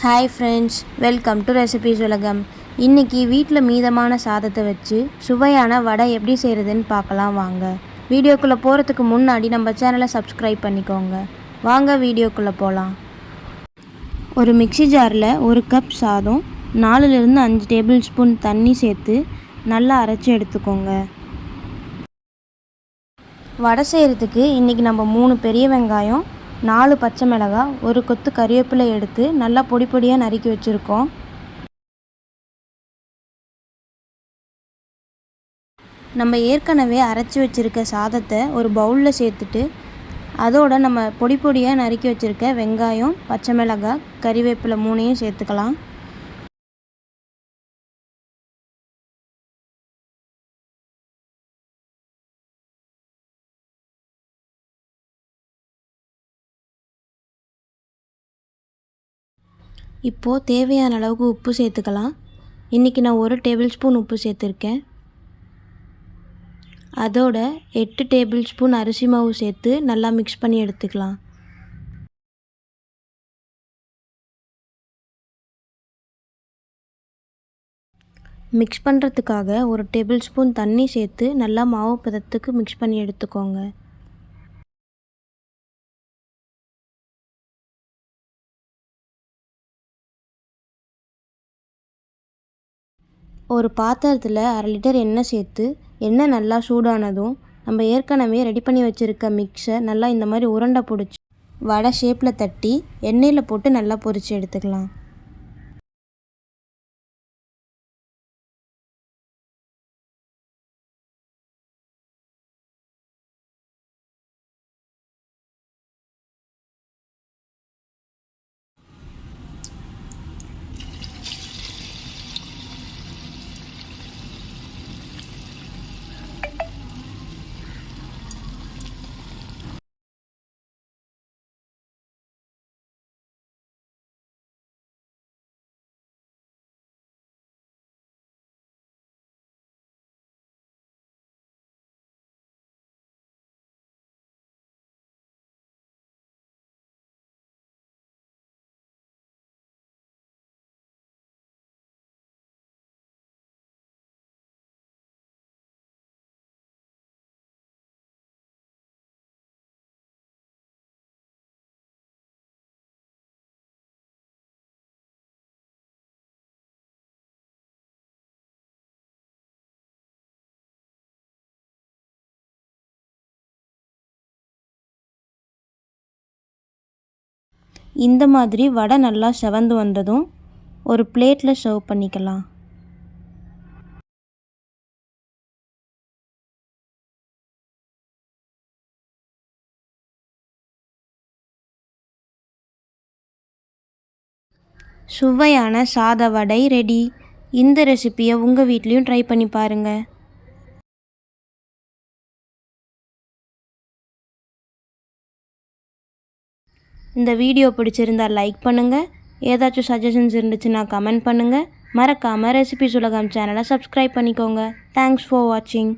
Hi friends, welcome to recipes உலகம். இன்றைக்கி வீட்டில் மீதமான சாதத்தை வச்சு சுவையான வடை எப்படி செய்கிறதுன்னு பார்க்கலாம் வாங்க. வீடியோக்குள்ளே போகிறதுக்கு முன்னாடி நம்ம சேனலை சப்ஸ்கிரைப் பண்ணிக்கோங்க. வாங்க வீடியோக்குள்ளே போகலாம். ஒரு மிக்ஸி ஜாரில் 1 கப் சாதம் 4லிருந்து 5 டேபிள் ஸ்பூன் தண்ணி சேர்த்து நல்லா அரைச்சி எடுத்துக்கோங்க. வடை செய்கிறதுக்கு இன்றைக்கி நம்ம 3 பெரிய வெங்காயம், 4 பச்சை மிளகாய், 1 கொத்து கறிவேப்பிலை எடுத்து நல்லா பொடி பொடியாக நறுக்கி வச்சுருக்கோம். நம்ம ஏற்கனவே அரைச்சி வச்சுருக்க சாதத்தை ஒரு பவுலில் சேர்த்துட்டு அதோடு நம்ம பொடி பொடியாக நறுக்கி வச்சுருக்க வெங்காயம், பச்சை மிளகாய், கறிவேப்பிலை 3ஐயும் சேர்த்துக்கலாம். இப்போது தேவையான அளவுக்கு உப்பு சேர்த்துக்கலாம். இன்றைக்கி நான் 1 டேபிள் ஸ்பூன் உப்பு சேர்த்துருக்கேன். அதோட 8 டேபிள் ஸ்பூன் அரிசி மாவு சேர்த்து நல்லா மிக்ஸ் பண்ணி எடுத்துக்கலாம். மிக்ஸ் பண்ணுறதுக்காக 1 டேபிள் ஸ்பூன் தண்ணி சேர்த்து நல்லா மாவு பதத்துக்கு மிக்ஸ் பண்ணி எடுத்துக்கோங்க. ஒரு பாத்திரத்தில் 1/2 லிட்டர் எண்ணெய் சேர்த்து எண்ணெய் நல்லா சூடானதும் நம்ம ஏற்கனவே ரெடி பண்ணி வச்சுருக்க மிக்ஸை நல்லா இந்த மாதிரி உருண்டை பிடிச்சி வடை ஷேப்பில் தட்டி எண்ணெயில் போட்டு நல்லா பொரித்து எடுத்துக்கலாம். இந்த மாதிரி வடை நல்லா செவந்து வந்ததும் ஒரு பிளேட்டில் சர்வ் பண்ணிக்கலாம். சுவையான சாத வடை ரெடி. இந்த ரெசிபியை உங்கள் வீட்லேயும் ட்ரை பண்ணி பாருங்கள். இந்த வீடியோ பிடிச்சிருந்தால் லைக் பண்ணுங்கள். ஏதாச்சும் சஜஷன்ஸ் இருந்துச்சுன்னா கமெண்ட் பண்ணுங்கள். மறக்காமல் ரெசிபீஸ் உலகம் சேனலை சப்ஸ்கிரைப் பண்ணிக்கோங்க. தேங்க்ஸ் ஃபார் வாட்சிங்.